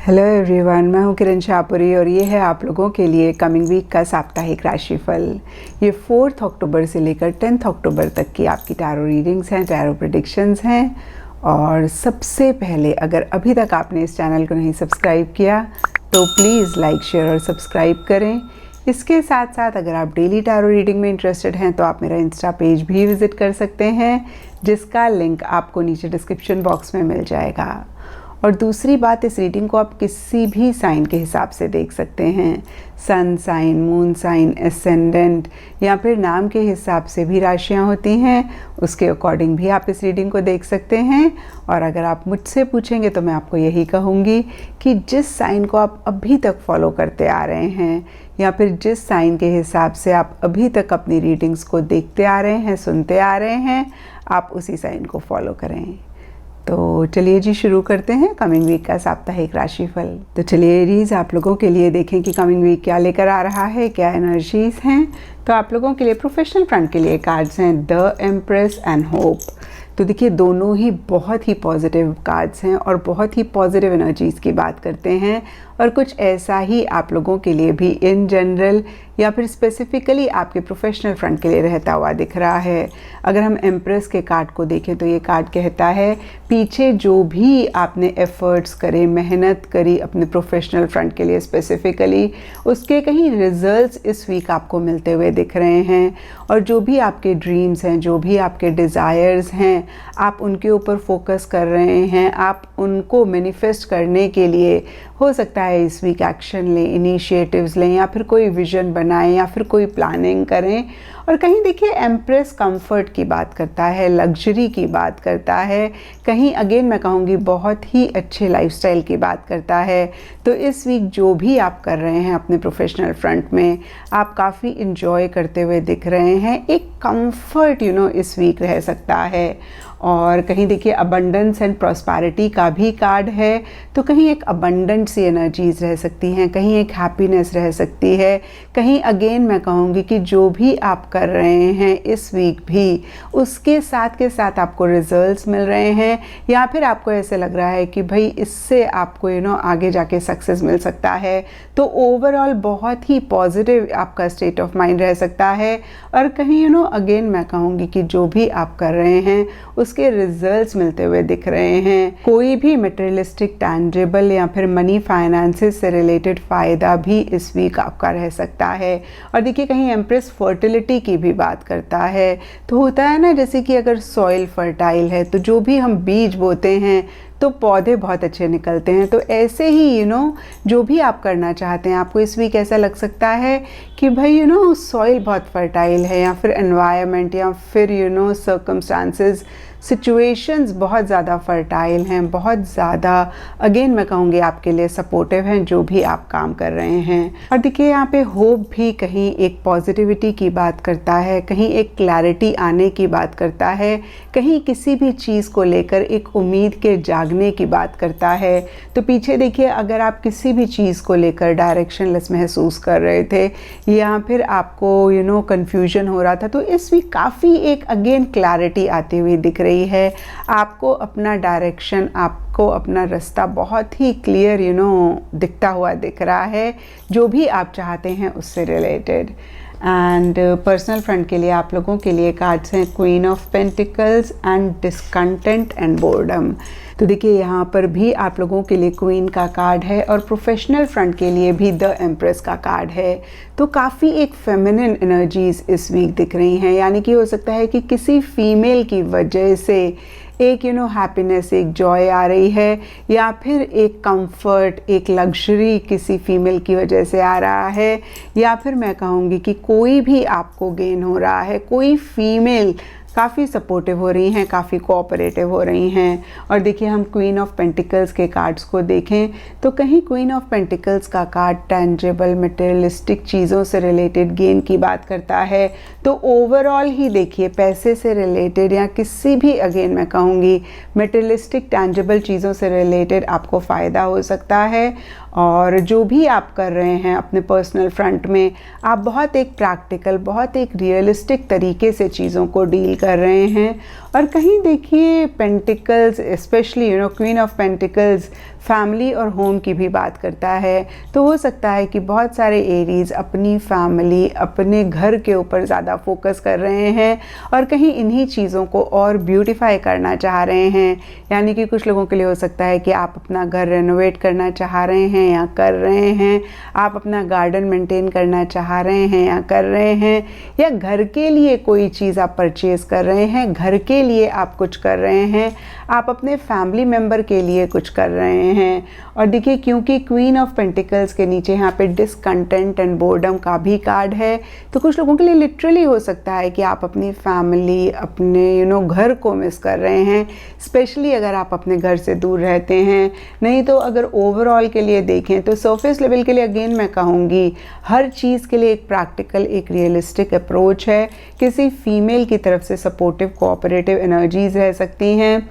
Hello everyone, मैं हूं किरण शाहपुरी और ये है आप लोगों के लिए कमिंग वीक का साप्ताहिक राशिफल। ये 4 अक्टूबर से लेकर 10 अक्टूबर तक की आपकी टैरो रीडिंग्स हैं, टैरो प्रेडिक्शंस हैं। और सबसे पहले अगर अभी तक आपने इस चैनल को नहीं सब्सक्राइब किया तो प्लीज़ लाइक, शेयर और सब्सक्राइब करें। इसके साथ साथ अगर आप डेली टैरो रीडिंग में इंटरेस्टेड हैं तो आप मेरा इंस्टा पेज भी विज़िट कर सकते हैं, जिसका लिंक आपको नीचे डिस्क्रिप्शन बॉक्स में मिल जाएगा। और दूसरी बात, इस रीडिंग को आप किसी भी साइन के हिसाब से देख सकते हैं। Sun sign, moon sign, ascendant या फिर नाम के हिसाब से भी राशियां होती हैं, उसके अकॉर्डिंग भी आप इस रीडिंग को देख सकते हैं। और अगर आप मुझसे पूछेंगे तो मैं आपको यही कहूँगी कि जिस साइन को आप अभी तक फॉलो करते आ रहे हैं या फिर जिस साइन के हिसाब से आप अभी तक अपनी रीडिंग्स को देखते आ रहे हैं, सुनते आ रहे हैं, आप उसी साइन को फॉलो करें। तो चलिए जी, शुरू करते हैं कमिंग वीक का साप्ताहिक राशिफल। तो चलिए एरीज, आप लोगों के लिए देखें कि कमिंग वीक क्या लेकर आ रहा है, क्या एनर्जीज हैं। तो आप लोगों के लिए प्रोफेशनल फ्रंट के लिए कार्ड्स हैं द एम्प्रेस एंड होप। तो देखिए, दोनों ही बहुत ही पॉजिटिव कार्ड्स हैं और बहुत ही पॉजिटिव एनर्जीज़ की बात करते हैं। और कुछ ऐसा ही आप लोगों के लिए भी इन जनरल या फिर स्पेसिफिकली आपके प्रोफेशनल फ्रंट के लिए रहता हुआ दिख रहा है। अगर हम एम्प्रेस के कार्ड को देखें तो ये कार्ड कहता है पीछे जो भी आपने एफर्ट्स करे, मेहनत करी अपने प्रोफेशनल फ्रंट के लिए स्पेसिफिकली, उसके कहीं रिजल्ट्स इस वीक आपको मिलते हुए दिख रहे हैं। और जो भी आपके ड्रीम्स हैं, जो भी आपके डिज़ायर्स हैं, आप उनके ऊपर फोकस कर रहे हैं। आप उनको मैनिफेस्ट करने के लिए हो सकता है इस वीक एक्शन लें, इनिशिएटिव्स लें या फिर कोई विजन बनाएं या फिर कोई प्लानिंग करें। और कहीं देखिए, एम्प्रेस कंफर्ट की बात करता है, लग्जरी की बात करता है, कहीं अगेन मैं कहूँगी बहुत ही अच्छे लाइफस्टाइल की बात करता है। तो इस वीक जो भी आप कर रहे हैं अपने प्रोफेशनल फ्रंट में, आप काफ़ी इंजॉय करते हुए दिख रहे हैं। एक कंफर्ट इस वीक रह सकता है। और कहीं देखिए, अबंडेंस एंड प्रॉस्पेरिटी का भी कार्ड है, तो कहीं एक अबंडेंट सी एनर्जीज रह सकती हैं, कहीं एक हैप्पीनेस रह सकती है, कहीं अगेन मैं कहूँगी कि जो भी आप कर रहे हैं इस वीक भी उसके साथ के साथ आपको रिजल्ट्स मिल रहे हैं या फिर आपको ऐसे लग रहा है कि भाई इससे आपको आगे जाके सक्सेस मिल सकता है। तो ओवरऑल बहुत ही पॉजिटिव आपका स्टेट ऑफ माइंड रह सकता है। और कहीं अगेन मैं कहूँगी कि जो भी आप कर रहे हैं उसके रिजल्ट्स मिलते हुए दिख रहे हैं। कोई भी मटेरियलिस्टिक, टैंजिबल या फिर मनी फाइनेंसेस से रिलेटेड फ़ायदा भी इस वीक आपका रह सकता है। और देखिए, कहीं एम्प्रेस फर्टिलिटी की भी बात करता है। तो होता है ना, जैसे कि अगर सॉइल फर्टाइल है तो जो भी हम बीज बोते हैं तो पौधे बहुत अच्छे निकलते हैं। तो ऐसे ही जो भी आप करना चाहते हैं, आपको इस वीक ऐसा लग सकता है कि भाई सॉइल बहुत फर्टाइल है या फिर एनवायरनमेंट या फिर सर्कमस्टांसेस, सिचुएशंस बहुत ज़्यादा फर्टाइल हैं, बहुत ज़्यादा अगेन मैं कहूँगी आपके लिए सपोर्टिव हैं जो भी आप काम कर रहे हैं। और देखिए, यहाँ पे होप भी कहीं एक पॉजिटिविटी की बात करता है, कहीं एक क्लैरिटी आने की बात करता है, कहीं किसी भी चीज़ को लेकर एक उम्मीद के जागने की बात करता है। तो पीछे देखिए, अगर आप किसी भी चीज़ को लेकर डायरेक्शनलेस महसूस कर रहे थे या फिर आपको कन्फ्यूजन हो रहा था, तो इस वीक काफ़ी एक अगेन क्लैरिटी आती हुई दिख रही है। आपको अपना डायरेक्शन, आपको अपना रास्ता बहुत ही क्लियर दिखता हुआ दिख रहा है, जो भी आप चाहते हैं उससे रिलेटेड। एंड पर्सनल फ्रंट के लिए आप लोगों के लिए कार्ड्स हैं queen of pentacles and discontent and boredom. तो देखिए, यहाँ पर भी आप लोगों के लिए क्वीन का कार्ड है और प्रोफेशनल फ्रंट के लिए भी द एम्प्रेस का कार्ड है। तो काफ़ी एक फेमिनिन एनर्जीज इस वीक दिख रही हैं, यानी कि हो सकता है कि किसी फीमेल की वजह से एक हैप्पीनेस, एक जॉय आ रही है या फिर एक कंफर्ट, एक लग्जरी किसी फीमेल की वजह से आ रहा है। या फिर मैं कहूँगी कि कोई भी आपको गेन हो रहा है, कोई फीमेल काफ़ी सपोर्टिव हो रही हैं, काफ़ी कोऑपरेटिव हो रही हैं। और देखिए, हम क्वीन ऑफ पेंटिकल्स के कार्ड्स को देखें तो कहीं क्वीन ऑफ पेंटिकल्स का कार्ड टैंजिबल, मटेरियलिस्टिक चीज़ों से रिलेटेड गेन की बात करता है। तो ओवरऑल ही देखिए, पैसे से रिलेटेड या किसी भी अगेन मैं कहूँगी मटेरियलिस्टिक टैंजिबल चीज़ों से रिलेटेड आपको फ़ायदा हो सकता है। और जो भी आप कर रहे हैं अपने पर्सनल फ्रंट में, आप बहुत एक प्रैक्टिकल, बहुत एक रियलिस्टिक तरीके से चीज़ों को डील कर रहे हैं। और कहीं देखिए, pentacles specially queen of pentacles family और होम की भी बात करता है। तो हो सकता है कि बहुत सारे एरीज अपनी फैमिली, अपने घर के ऊपर ज़्यादा फोकस कर रहे हैं और कहीं इन्हीं चीज़ों को और ब्यूटीफाई करना चाह रहे हैं। यानी कि कुछ लोगों के लिए हो सकता है कि आप अपना घर रेनोवेट करना चाह रहे हैं या कर रहे हैं, आप अपना गार्डन मेंटेन करना चाह रहे हैं या कर रहे हैं, या घर के लिए कोई चीज़ आप परचेज़ कर रहे हैं, घर के लिए आप कुछ कर रहे हैं, आप अपने फैमिली मेम्बर के लिए कुछ कर रहे हैं। और देखिए, क्योंकि क्वीन ऑफ पेंटिकल्स के नीचे यहाँ पे डिसकंटेंट एंड बोर्डम का भी कार्ड है, तो कुछ लोगों के लिए लिटरली हो सकता है कि आप अपनी फैमिली, अपने घर को मिस कर रहे हैं, स्पेशली अगर आप अपने घर से दूर रहते हैं। नहीं तो अगर ओवरऑल के लिए देखें तो सरफेस लेवल के लिए अगेन मैं कहूँगी, हर चीज़ के लिए एक प्रैक्टिकल, एक रियलिस्टिक अप्रोच है। किसी फीमेल की तरफ से सपोर्टिव, कोऑपरेटिव एनर्जीज रह सकती हैं।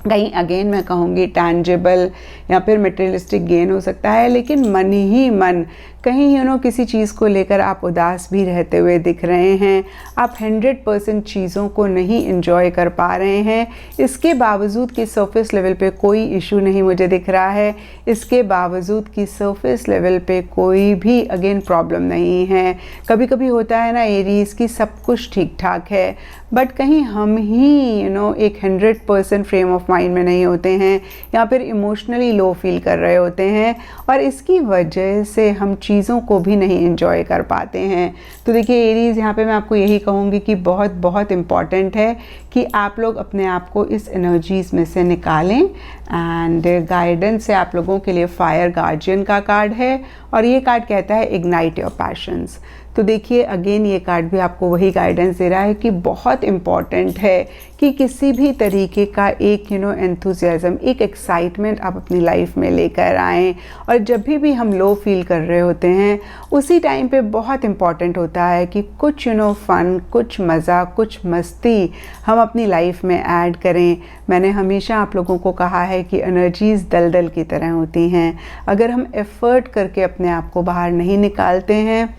कहीं अगेन मैं कहूँगी टैंजिबल या फिर मटेरियलिस्टिक गेन हो सकता है, लेकिन मन ही मन कहीं किसी चीज़ को लेकर आप उदास भी रहते हुए दिख रहे हैं। आप 100% चीज़ों को नहीं एंजॉय कर पा रहे हैं। इसके बावजूद कि सरफेस लेवल पे कोई इशू नहीं मुझे दिख रहा है, इसके बावजूद कि सरफेस लेवल पे कोई भी अगेन प्रॉब्लम नहीं है। कभी कभी होता है ना एरीज की सब कुछ ठीक ठाक है, बट कहीं हम ही एक 100% फ्रेम ऑफ माइंड में नहीं होते हैं या फिर इमोशनली लो फील कर रहे होते हैं, और इसकी वजह से हम चीज़ों को भी नहीं एंजॉय कर पाते हैं। तो देखिए एरीज़, यहाँ पे मैं आपको यही कहूँगी कि बहुत बहुत इम्पॉर्टेंट है कि आप लोग अपने आप को इस एनर्जीज़ में से निकालें। एंड गाइडेंस से आप लोगों के लिए फायर गार्जियन का कार्ड है, और ये कार्ड कहता है इग्नाइट योर पैशंस। तो देखिए अगेन ये कार्ड भी आपको वही गाइडेंस दे रहा है कि बहुत इम्पॉर्टेंट है कि किसी भी तरीके का एक एंथुसियाज्म, एक एक्साइटमेंट आप अपनी लाइफ में लेकर आएँ। और जब भी हम लो फील कर रहे होते हैं, उसी टाइम पे बहुत इम्पॉर्टेंट होता है कि कुछ फन, कुछ मज़ा, कुछ मस्ती हम अपनी लाइफ में ऐड करें। मैंने हमेशा आप लोगों को कहा है कि एनर्जीज़ दलदल की तरह होती हैं। अगर हम एफ़र्ट करके अपने आप को बाहर नहीं निकालते हैं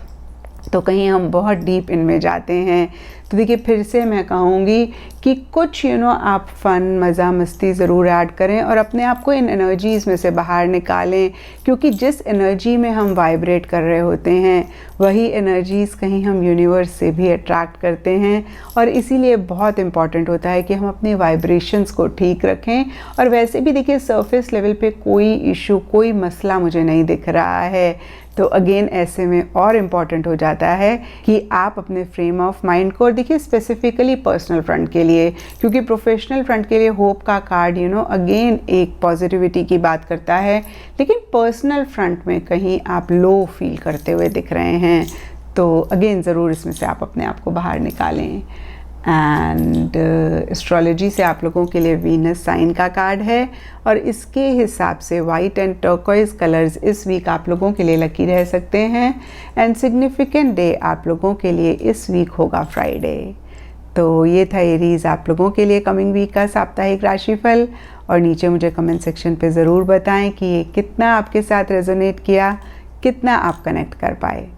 तो कहीं हम बहुत डीप इनमें जाते हैं। तो देखिए फिर से मैं कहूँगी कि कुछ आप फ़न, मज़ा, मस्ती ज़रूर ऐड करें और अपने आप को इन एनर्जीज़ में से बाहर निकालें, क्योंकि जिस एनर्जी में हम वाइब्रेट कर रहे होते हैं वही एनर्जीज़ कहीं हम यूनिवर्स से भी अट्रैक्ट करते हैं। और इसीलिए बहुत इम्पॉर्टेंट होता है कि हम अपनी वाइब्रेशंस को ठीक रखें। और वैसे भी देखिए सरफेस लेवल पे कोई इशू, कोई मसला मुझे नहीं दिख रहा है। तो अगेन ऐसे में और इम्पॉर्टेंट हो जाता है कि आप अपने फ्रेम ऑफ माइंड को, और देखिए स्पेसिफिकली पर्सनल फ्रंट के लिए, क्योंकि प्रोफेशनल फ्रंट के लिए होप का कार्ड अगेन एक पॉजिटिविटी की बात करता है, लेकिन पर्सनल फ्रंट में कहीं आप लो फील करते हुए दिख रहे हैं। तो अगेन ज़रूर इसमें से आप अपने आप को बाहर निकालें। एंड एस्ट्रोलॉजी से आप लोगों के लिए वीनस साइन का कार्ड है, और इसके हिसाब से वाइट एंड टर्कोइज कलर्स इस वीक आप लोगों के लिए लकी रह सकते हैं। एंड सिग्निफिकेंट डे आप लोगों के लिए इस वीक होगा फ्राइडे। तो ये था एरीज आप लोगों के लिए कमिंग वीक का साप्ताहिक राशिफल। और नीचे मुझे कमेंट सेक्शन पे ज़रूर बताएं कि ये कितना आपके साथ रेजोनेट किया, कितना आप कनेक्ट कर पाए।